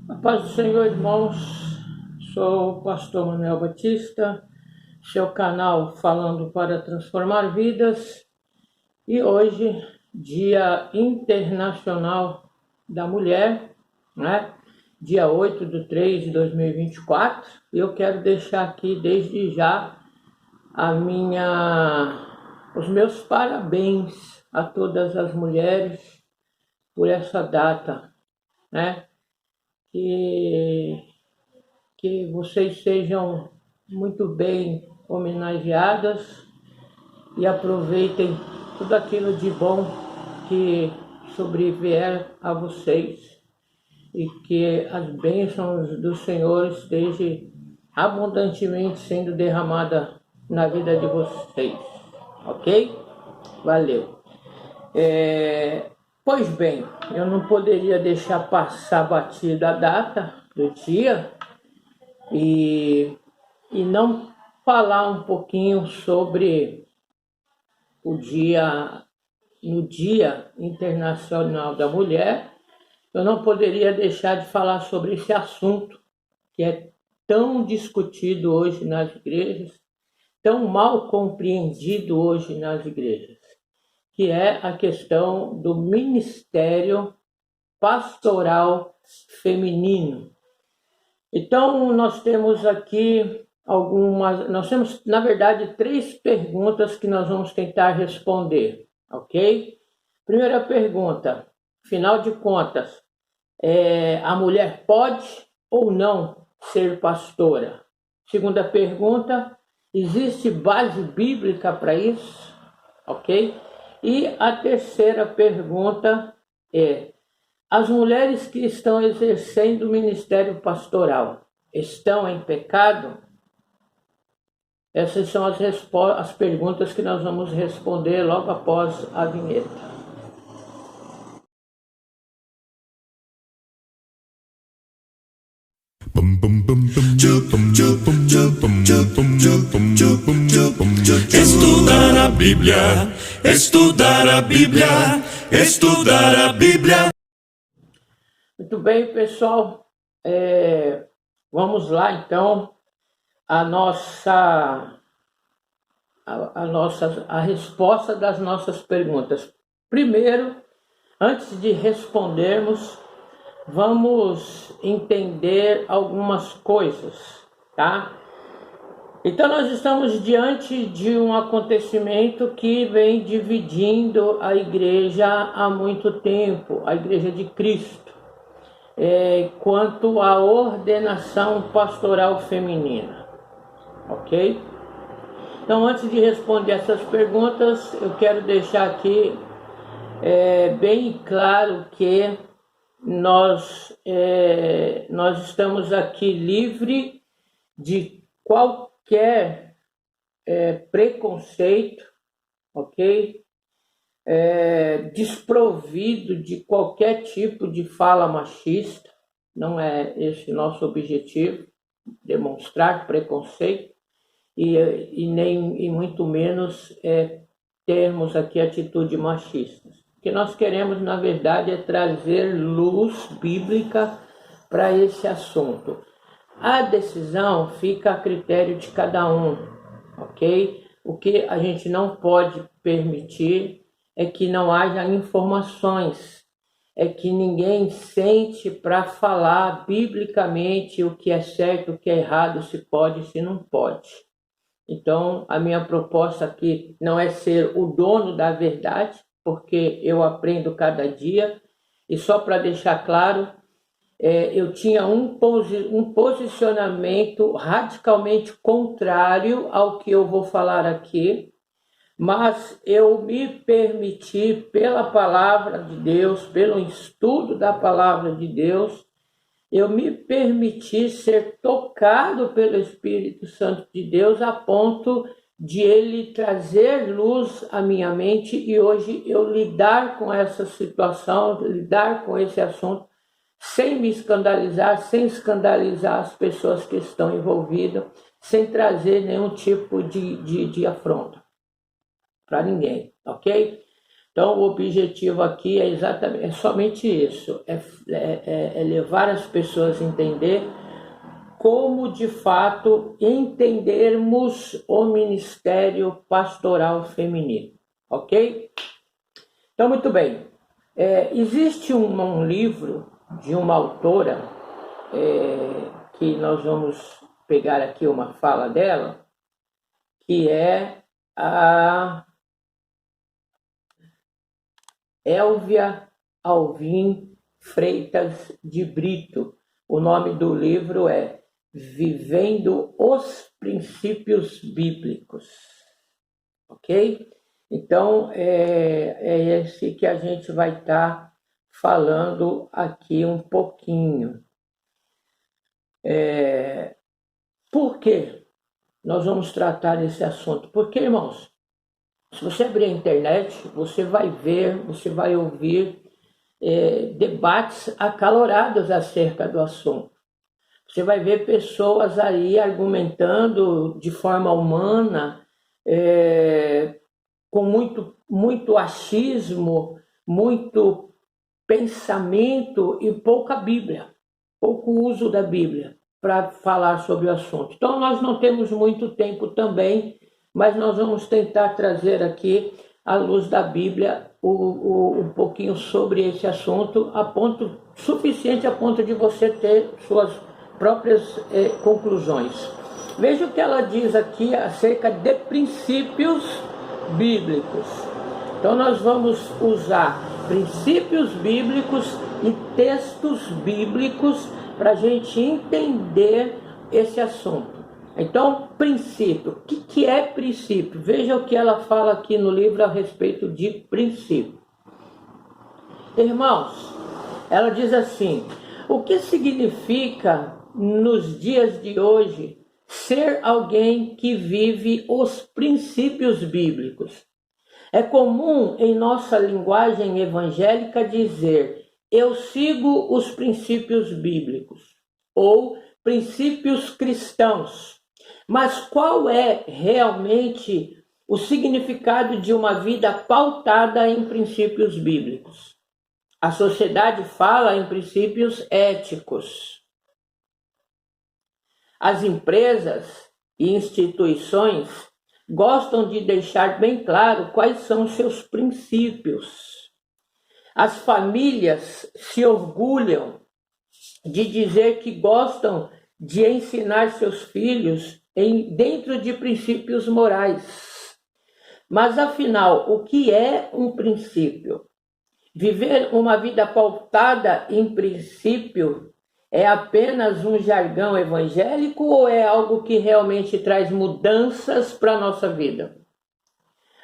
A paz do Senhor, irmãos. Sou o pastor Manuel Batista, seu canal falando para transformar vidas. E hoje, Dia Internacional da Mulher, né? Dia 8/3/2024. E eu quero deixar aqui desde já os meus parabéns a todas as mulheres por essa data, né? Que vocês sejam muito bem homenageadas e aproveitem tudo aquilo de bom que sobrevier a vocês e que as bênçãos do Senhor estejam abundantemente sendo derramadas na vida de vocês, ok? Valeu! Pois bem, eu não poderia deixar passar batida a data do dia e não falar um pouquinho sobre no Dia Internacional da Mulher. Eu não poderia deixar de falar sobre esse assunto que é tão discutido hoje nas igrejas, tão mal compreendido hoje nas igrejas, que é a questão do ministério pastoral feminino. Então, nós temos aqui na verdade, 3 perguntas que nós vamos tentar responder, ok? Primeira pergunta, afinal de contas, a mulher pode ou não ser pastora? Segunda pergunta, existe base bíblica para isso? Ok? E a terceira pergunta é: as mulheres que estão exercendo o ministério pastoral estão em pecado? Essas são as perguntas que nós vamos responder logo após a vinheta. Estudar a Bíblia, estudar a Bíblia, estudar a Bíblia. Muito bem, pessoal. Vamos lá, então, a resposta das nossas perguntas. Primeiro, antes de respondermos, vamos entender algumas coisas, tá? Então, nós estamos diante de um acontecimento que vem dividindo a igreja há muito tempo, a igreja de Cristo, quanto à ordenação pastoral feminina, ok? Então, antes de responder essas perguntas, eu quero deixar aqui bem claro que nós estamos aqui livre de qualquer preconceito, ok? Desprovido de qualquer tipo de fala machista. Não é esse nosso objetivo, demonstrar preconceito e muito menos termos aqui atitude machistas. O que nós queremos, na verdade, é trazer luz bíblica para esse assunto. A decisão fica a critério de cada um, ok? O que a gente não pode permitir é que não haja informações, é que ninguém sente para falar biblicamente o que é certo, o que é errado, se pode, se não pode. Então, a minha proposta aqui não é ser o dono da verdade, porque eu aprendo cada dia, e só para deixar claro, eu tinha um posicionamento radicalmente contrário ao que eu vou falar aqui, mas eu me permiti, pela palavra de Deus, pelo estudo da palavra de Deus, eu me permiti ser tocado pelo Espírito Santo de Deus a ponto de Ele trazer luz à minha mente e hoje eu lidar com essa situação, lidar com esse assunto, sem me escandalizar, sem escandalizar as pessoas que estão envolvidas, sem trazer nenhum tipo de afronta para ninguém, ok? Então, o objetivo aqui é somente isso, é levar as pessoas a entender como, de fato, entendermos o ministério pastoral feminino, ok? Então, muito bem. Existe um livro de uma autora, que nós vamos pegar aqui uma fala dela, que é a Elvia Alvim Freitas de Brito. O nome do livro é Vivendo os Princípios Bíblicos. Ok? Então, é esse que a gente vai estar falando aqui um pouquinho. Por que nós vamos tratar desse assunto? Porque, irmãos, se você abrir a internet, você vai ver, você vai ouvir debates acalorados acerca do assunto. Você vai ver pessoas aí argumentando de forma humana, com muito achismo, muito pensamento e pouca Bíblia, pouco uso da Bíblia para falar sobre o assunto. Então, nós não temos muito tempo também, mas nós vamos tentar trazer aqui, à luz da Bíblia, um pouquinho sobre esse assunto, suficiente a ponto de você ter suas próprias conclusões. Veja o que ela diz aqui acerca de princípios bíblicos. Então, nós vamos usar princípios bíblicos e textos bíblicos para a gente entender esse assunto. Então, princípio. O que é princípio? Veja o que ela fala aqui no livro a respeito de princípio. Irmãos, ela diz assim: o que significa nos dias de hoje ser alguém que vive os princípios bíblicos? É comum em nossa linguagem evangélica dizer: eu sigo os princípios bíblicos ou princípios cristãos. Mas qual é realmente o significado de uma vida pautada em princípios bíblicos? A sociedade fala em princípios éticos. As empresas e instituições gostam de deixar bem claro quais são seus princípios. As famílias se orgulham de dizer que gostam de ensinar seus filhos dentro de princípios morais. Mas, afinal, o que é um princípio? Viver uma vida pautada em princípio é apenas um jargão evangélico ou é algo que realmente traz mudanças para a nossa vida?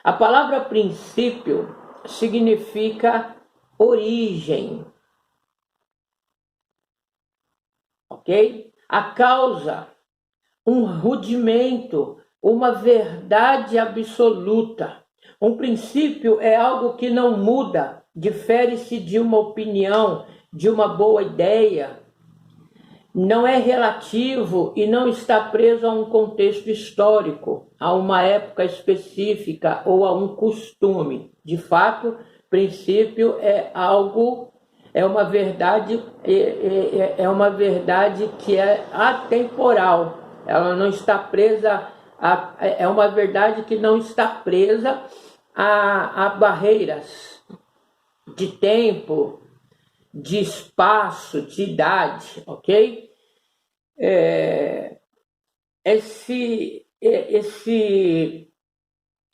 A palavra princípio significa origem. Ok? A causa, um rudimento, uma verdade absoluta. Um princípio é algo que não muda, difere-se de uma opinião, de uma boa ideia. Não é relativo e não está preso a um contexto histórico, a uma época específica ou a um costume. De fato, princípio é uma verdade que é atemporal. Ela não está presa é uma verdade que não está presa a barreiras de tempo, de espaço, de idade, ok?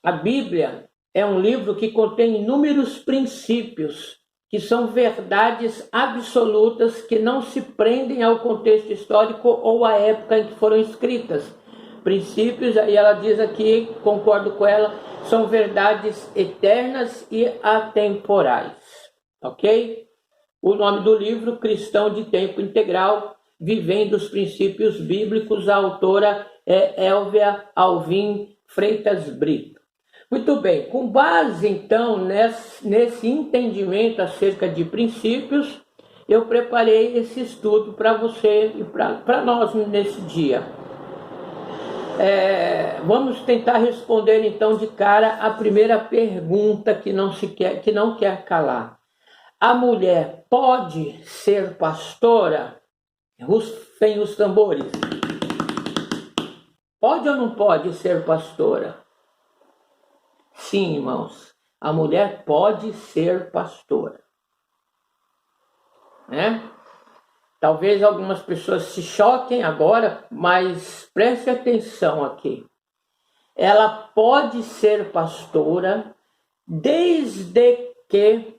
A Bíblia é um livro que contém inúmeros princípios que são verdades absolutas que não se prendem ao contexto histórico ou à época em que foram escritas. Princípios, aí ela diz aqui, concordo com ela, são verdades eternas e atemporais, ok? O nome do livro, Cristão de Tempo Integral, Vivendo os Princípios Bíblicos, a autora é Elvia Alvim Freitas Brito. Muito bem, com base então nesse entendimento acerca de princípios, eu preparei esse estudo para você e para nós nesse dia. Vamos tentar responder então de cara a primeira pergunta que não quer calar. A mulher pode ser pastora? Rufem os tambores. Pode ou não pode ser pastora? Sim, irmãos. A mulher pode ser pastora. Né? Talvez algumas pessoas se choquem agora, mas preste atenção aqui. Ela pode ser pastora desde que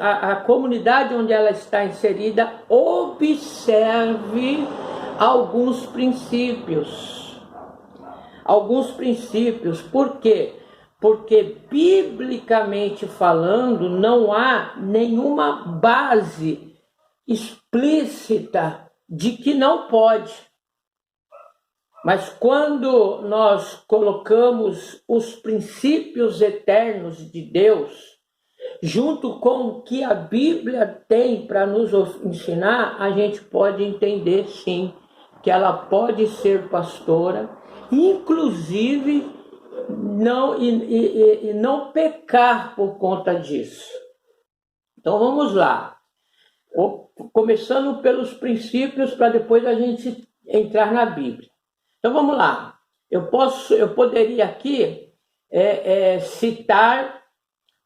a comunidade onde ela está inserida observe alguns princípios. Por quê? Porque, biblicamente falando, não há nenhuma base explícita de que não pode. Mas quando nós colocamos os princípios eternos de Deus, junto com o que a Bíblia tem para nos ensinar, a gente pode entender, sim, que ela pode ser pastora, inclusive não pecar por conta disso. Então vamos lá, começando pelos princípios para depois a gente entrar na Bíblia. Então vamos lá, eu poderia aqui citar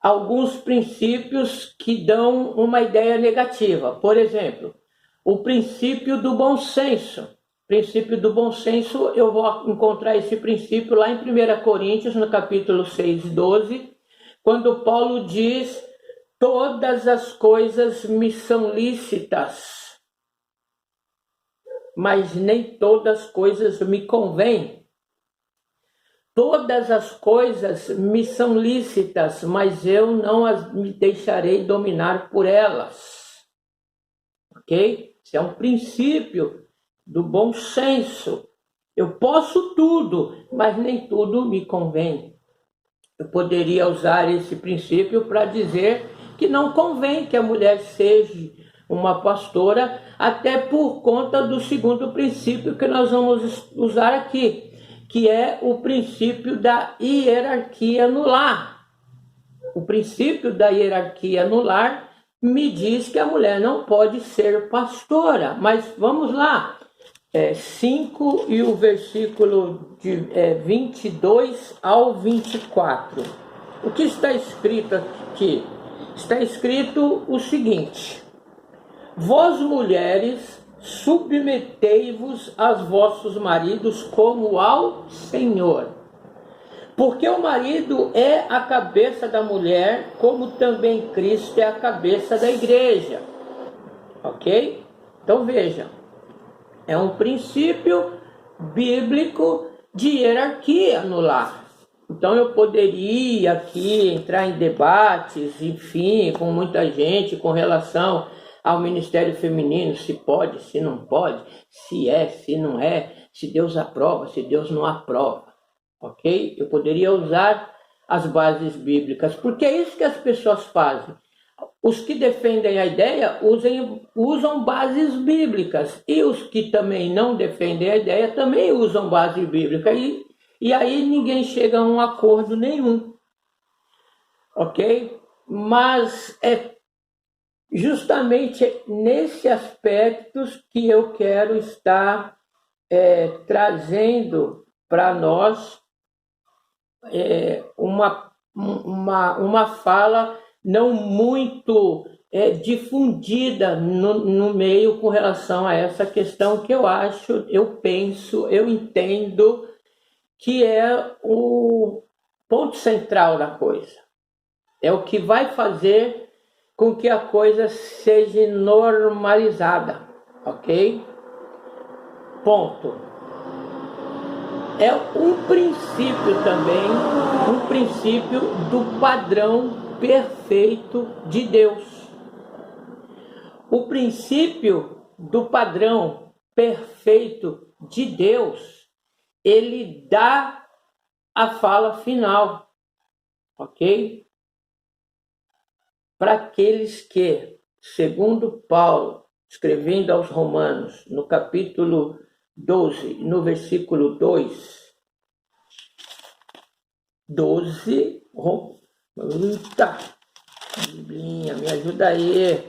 alguns princípios que dão uma ideia negativa. Por exemplo, o princípio do bom senso. Princípio do bom senso, eu vou encontrar esse princípio lá em 1 Coríntios, no capítulo 6, 12, quando Paulo diz: todas as coisas me são lícitas, mas nem todas as coisas me convêm. Todas as coisas me são lícitas, mas eu não me deixarei dominar por elas. Ok? Esse é um princípio do bom senso. Eu posso tudo, mas nem tudo me convém. Eu poderia usar esse princípio para dizer que não convém que a mulher seja uma pastora, até por conta do segundo princípio que nós vamos usar aqui, que é o princípio da hierarquia no lar. O princípio da hierarquia no lar me diz que a mulher não pode ser pastora. Mas vamos lá, 5 e o versículo de 22 ao 24. O que está escrito aqui? Está escrito o seguinte: vós mulheres, submetei-vos aos vossos maridos como ao Senhor. Porque o marido é a cabeça da mulher, como também Cristo é a cabeça da igreja. Ok? Então vejam, é um princípio bíblico de hierarquia no lar. Então eu poderia aqui entrar em debates, enfim, com muita gente com relação ao ministério feminino, se pode, se não pode, se é, se não é, se Deus aprova, se Deus não aprova. Ok? Eu poderia usar as bases bíblicas, porque é isso que as pessoas fazem. Os que defendem a ideia usam bases bíblicas, e os que também não defendem a ideia também usam base bíblica, e aí ninguém chega a um acordo nenhum. Ok? Mas é justamente nesse aspecto que eu quero estar trazendo para nós uma fala não muito difundida no meio com relação a essa questão que eu penso, eu entendo que é o ponto central da coisa. É o que vai fazer com que a coisa seja normalizada, ok? Ponto. É um princípio também, um princípio do padrão perfeito de Deus. O princípio do padrão perfeito de Deus, ele dá a fala final, ok? Para aqueles que segundo Paulo, escrevendo aos Romanos, no capítulo 12, no versículo 2. 12, eita, Biblinha, me ajuda aí.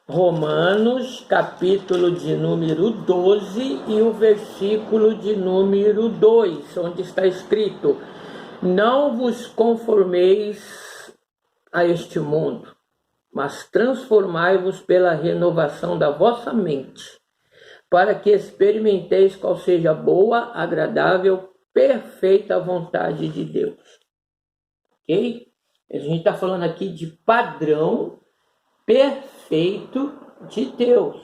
Romanos, capítulo de número 12 e o versículo de número 2, onde está escrito: não vos conformeis a este mundo, mas transformai-vos pela renovação da vossa mente, para que experimenteis qual seja a boa, agradável, perfeita vontade de Deus. Ok? A gente está falando aqui de padrão perfeito de Deus.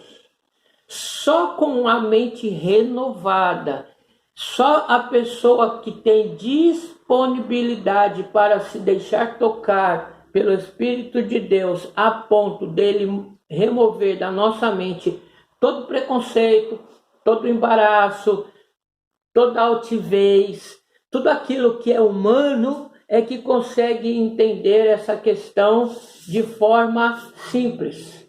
Só com a mente renovada, só a pessoa que tem disponibilidade para se deixar tocar pelo Espírito de Deus, a ponto dele remover da nossa mente todo preconceito, todo embaraço, toda altivez, tudo aquilo que é humano, é que consegue entender essa questão de forma simples.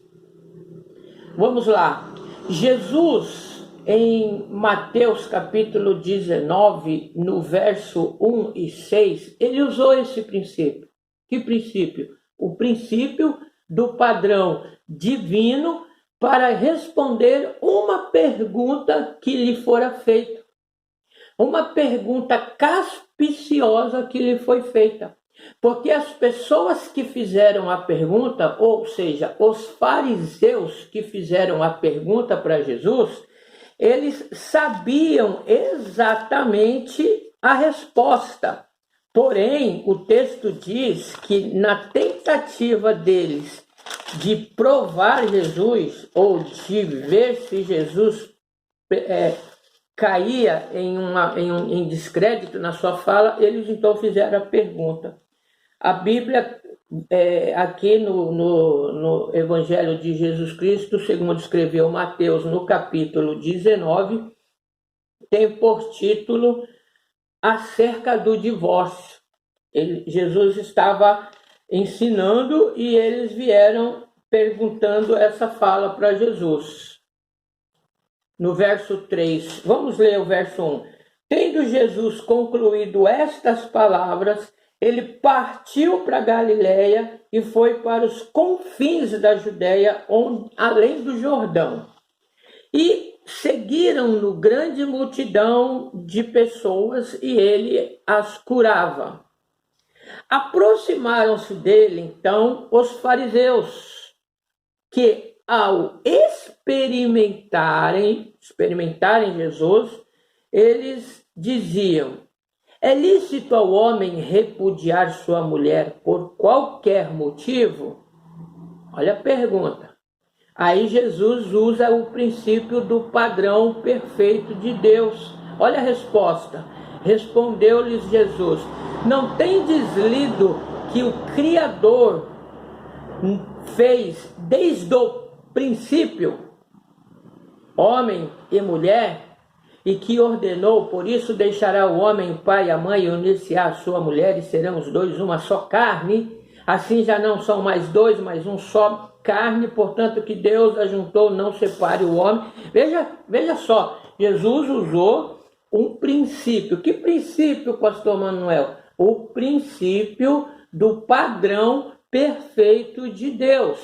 Vamos lá. Jesus, em Mateus capítulo 19, no verso 1 e 6, ele usou esse princípio. Que princípio? O princípio do padrão divino para responder uma pergunta que lhe fora feita. Uma pergunta capciosa que lhe foi feita. Porque as pessoas que fizeram a pergunta, ou seja, os fariseus que fizeram a pergunta para Jesus, eles sabiam exatamente a resposta. Porém, o texto diz que na tentativa deles de provar Jesus, ou de ver se Jesus caía em descrédito na sua fala, eles então fizeram a pergunta. A Bíblia, aqui no Evangelho de Jesus Cristo, segundo escreveu Mateus, no capítulo 19, tem por título acerca do divórcio. Jesus estava ensinando e eles vieram perguntando essa fala para Jesus. No verso 3, vamos ler o verso 1. Tendo Jesus concluído estas palavras, ele partiu para Galiléia e foi para os confins da Judéia, além do Jordão. E seguiram-no grande multidão de pessoas e ele as curava. Aproximaram-se dele, então, os fariseus, que ao experimentarem Jesus, eles diziam: é lícito ao homem repudiar sua mulher por qualquer motivo? Olha a pergunta. Aí Jesus usa o princípio do padrão perfeito de Deus. Olha a resposta. Respondeu-lhes Jesus: não tendes lido que o Criador fez desde o princípio homem e mulher, e que ordenou: por isso deixará o homem o pai e a mãe e unir-se-á a sua mulher, e serão os dois uma só carne. Assim já não são mais dois, mas um só carne. Portanto, que Deus ajuntou, não separe o homem. Veja só, Jesus usou um princípio. Que princípio, pastor Manuel? O princípio do padrão perfeito de Deus.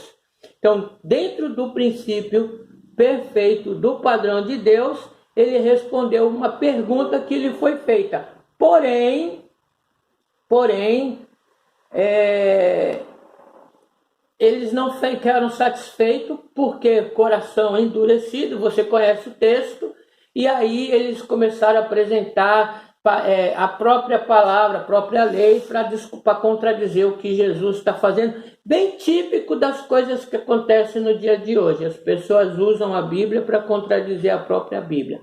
Então, dentro do princípio perfeito do padrão de Deus, ele respondeu uma pergunta que lhe foi feita. Porém, eles não ficaram satisfeitos, porque coração endurecido, você conhece o texto, e aí eles começaram a apresentar a própria palavra, a própria lei, para contradizer o que Jesus está fazendo, bem típico das coisas que acontecem no dia de hoje. As pessoas usam a Bíblia para contradizer a própria Bíblia,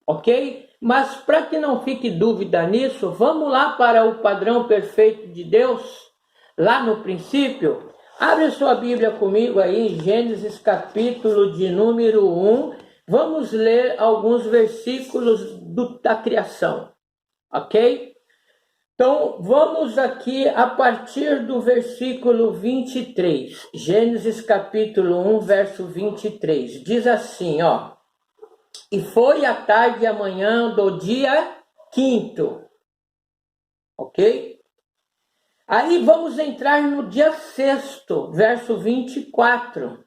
ok? Mas para que não fique dúvida nisso, vamos lá para o padrão perfeito de Deus, lá no princípio. Abre sua Bíblia comigo aí em Gênesis capítulo de número 1, vamos ler alguns versículos da criação. Ok? Então, vamos aqui a partir do versículo 23. Gênesis capítulo 1, verso 23. Diz assim, ó. E foi a tarde e a manhã do dia 5º. Ok? Aí vamos entrar no dia 6º, verso 24.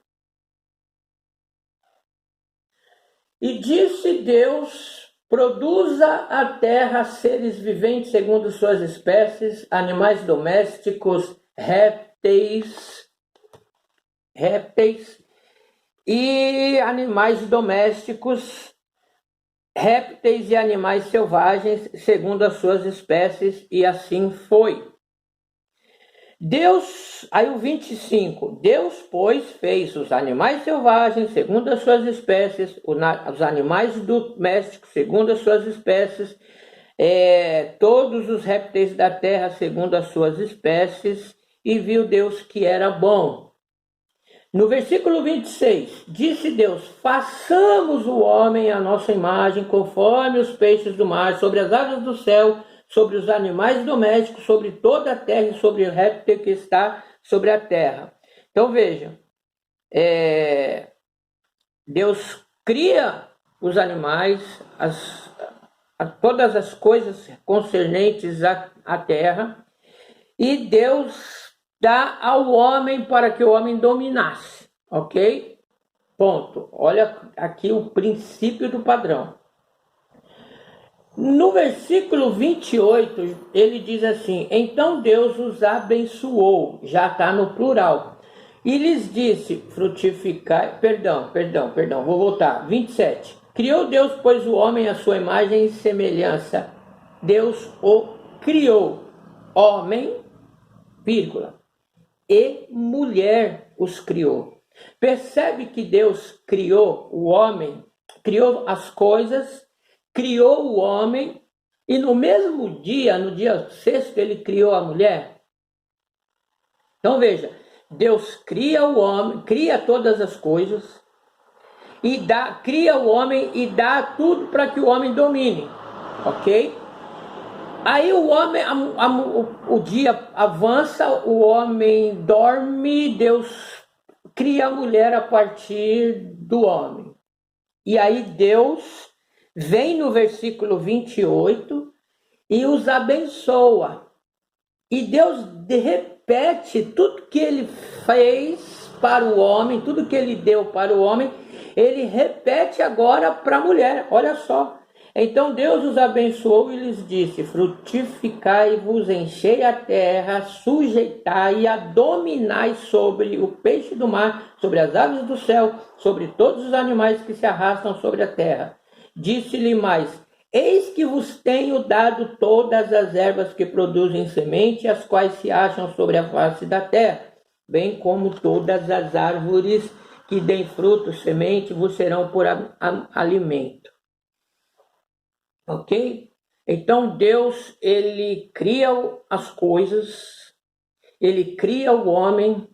E disse Deus: produza a terra seres viventes segundo suas espécies, animais domésticos, répteis e animais domésticos, répteis e animais selvagens segundo as suas espécies, e assim foi. Deus, aí o 25, Deus, pois, fez os animais selvagens segundo as suas espécies, os animais domésticos segundo as suas espécies, todos os répteis da terra segundo as suas espécies, e viu Deus que era bom. No versículo 26, disse Deus: façamos o homem à nossa imagem, conforme os peixes do mar, sobre as aves do céu, sobre os animais domésticos, sobre toda a terra e sobre o réptil que está sobre a terra. Então vejam, Deus cria os animais, todas as coisas concernentes à terra, e Deus dá ao homem para que o homem dominasse, ok? Ponto. Olha aqui o princípio do padrão. No versículo 28, ele diz assim: então Deus os abençoou, já está no plural, e lhes disse: frutificai, vou voltar, 27. Criou Deus, pois, o homem à sua imagem e semelhança. Deus o criou, homem, vírgula, e mulher os criou. Percebe que Deus criou o homem, criou as coisas, criou o homem, e no mesmo dia, no dia 6º, ele criou a mulher. Então veja, Deus cria o homem, cria todas as coisas, e cria o homem e dá tudo para que o homem domine, ok? Aí o homem, o dia avança, o homem dorme, Deus cria a mulher a partir do homem. E aí Deus vem no versículo 28 e os abençoa. E Deus repete tudo que ele fez para o homem, tudo que ele deu para o homem, ele repete agora para a mulher. Olha só. Então Deus os abençoou e lhes disse: frutificai-vos, enchei a terra, sujeitai e a dominai sobre o peixe do mar, sobre as aves do céu, sobre todos os animais que se arrastam sobre a terra. Disse-lhe mais: eis que vos tenho dado todas as ervas que produzem semente, as quais se acham sobre a face da terra, bem como todas as árvores que deem fruto, semente, vos serão por alimento. Ok? Então Deus, ele cria as coisas, ele cria o homem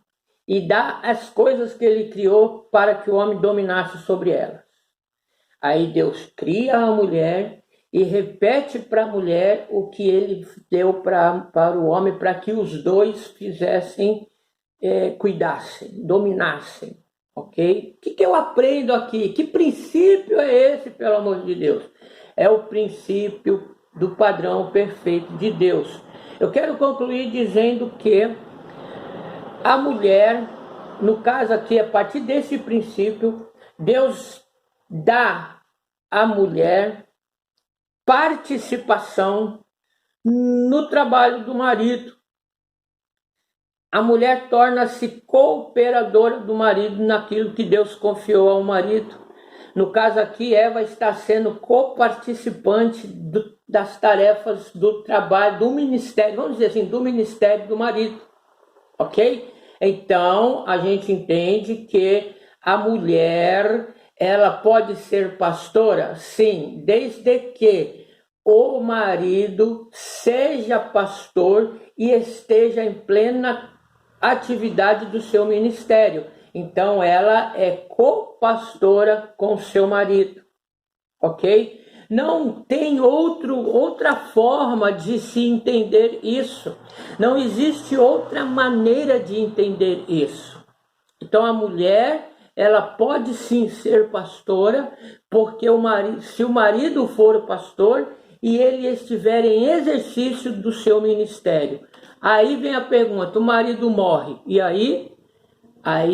e dá as coisas que ele criou para que o homem dominasse sobre elas. Aí Deus cria a mulher e repete para a mulher o que ele deu para o homem, para que os dois fizessem, cuidassem, dominassem. Ok? O que eu aprendo aqui? Que princípio é esse, pelo amor de Deus? É o princípio do padrão perfeito de Deus. Eu quero concluir dizendo que a mulher, no caso aqui, a partir desse princípio, Deus dá à mulher participação no trabalho do marido. A mulher torna-se cooperadora do marido naquilo que Deus confiou ao marido. No caso aqui, Eva está sendo coparticipante das tarefas do trabalho, do ministério, vamos dizer assim, do ministério do marido, ok? Então, a gente entende que a mulher, ela pode ser pastora? Sim, desde que o marido seja pastor e esteja em plena atividade do seu ministério. Então ela é copastora com seu marido, ok? Não tem outra forma de se entender isso. Não existe outra maneira de entender isso. Então a mulher, ela pode sim ser pastora, porque se o marido for pastor e ele estiver em exercício do seu ministério. Aí vem a pergunta, o marido morre, e aí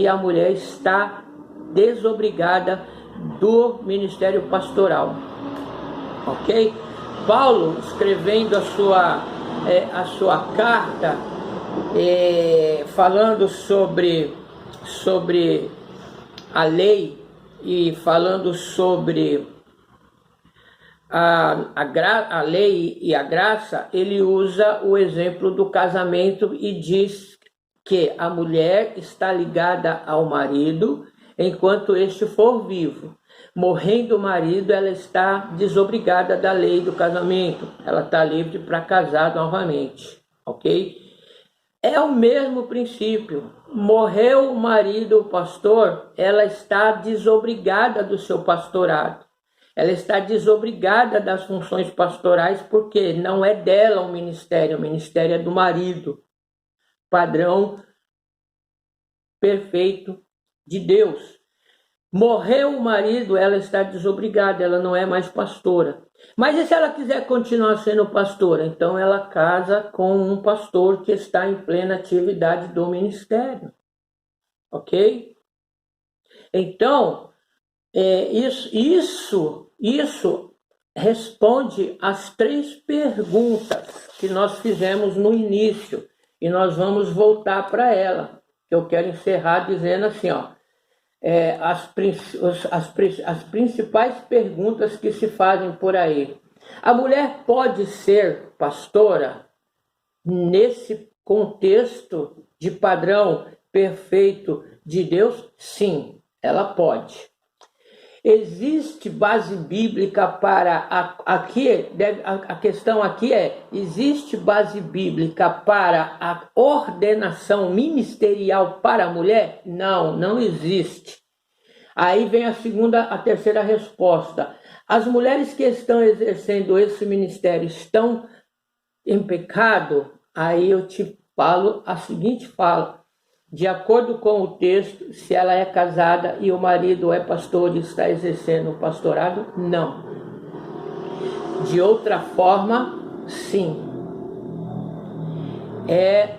a mulher está desobrigada do ministério pastoral. Ok? Paulo, escrevendo a sua carta, falando sobre a lei e falando sobre a lei e a graça, ele usa o exemplo do casamento e diz que a mulher está ligada ao marido enquanto este for vivo. Morrendo o marido, ela está desobrigada da lei do casamento. Ela está livre para casar novamente, ok? É o mesmo princípio. Morreu o marido, o pastor, ela está desobrigada do seu pastorado. Ela está desobrigada das funções pastorais porque não é dela o ministério é do marido. Padrão perfeito de Deus. Morreu o marido, ela está desobrigada, ela não é mais pastora. Mas e se ela quiser continuar sendo pastora? Então ela casa com um pastor que está em plena atividade do ministério. Ok? Então, isso responde às 3 perguntas que nós fizemos no início. E nós vamos voltar para ela. Eu quero encerrar dizendo assim, as principais perguntas que se fazem por aí. A mulher pode ser pastora nesse contexto de padrão perfeito de Deus? Sim, ela pode. Existe base bíblica para a questão aqui existe base bíblica para a ordenação ministerial para a mulher? Não existe. Aí vem a terceira resposta. As mulheres que estão exercendo esse ministério estão em pecado? Aí eu te falo a seguinte fala. De acordo com o texto, se ela é casada e o marido é pastor e está exercendo o pastorado, não. De outra forma, sim. É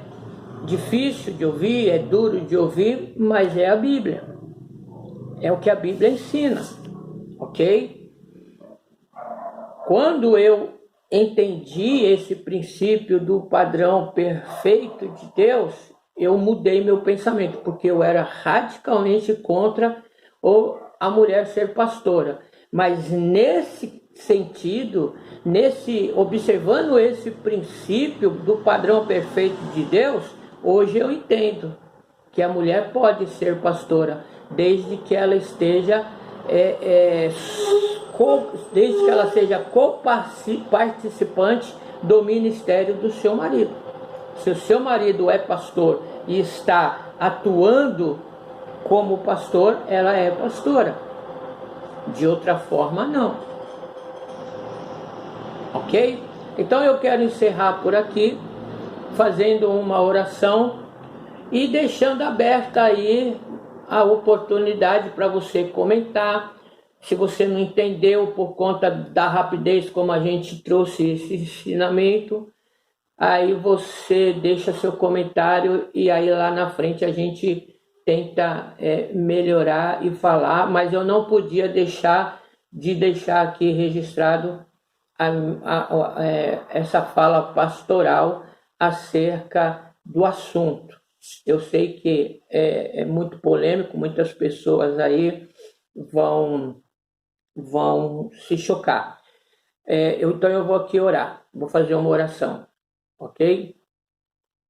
difícil de ouvir, é duro de ouvir, mas é a Bíblia. É o que a Bíblia ensina, ok? Quando eu entendi esse princípio do padrão perfeito de Deus, eu mudei meu pensamento, porque eu era radicalmente contra a mulher ser pastora. Mas nesse sentido, observando esse princípio do padrão perfeito de Deus, hoje eu entendo que a mulher pode ser pastora, desde que ela esteja desde que ela seja participante do ministério do seu marido. Se o seu marido é pastor e está atuando como pastor, ela é pastora. De outra forma, não. Ok? Então eu quero encerrar por aqui, fazendo uma oração e deixando aberta aí a oportunidade para você comentar. Se você não entendeu por conta da rapidez como a gente trouxe esse ensinamento, aí você deixa seu comentário e aí lá na frente a gente tenta melhorar e falar, mas eu não podia deixar aqui registrado essa fala pastoral acerca do assunto. Eu sei que é muito polêmico, muitas pessoas aí vão se chocar. Então eu vou aqui orar, vou fazer uma oração. Ok?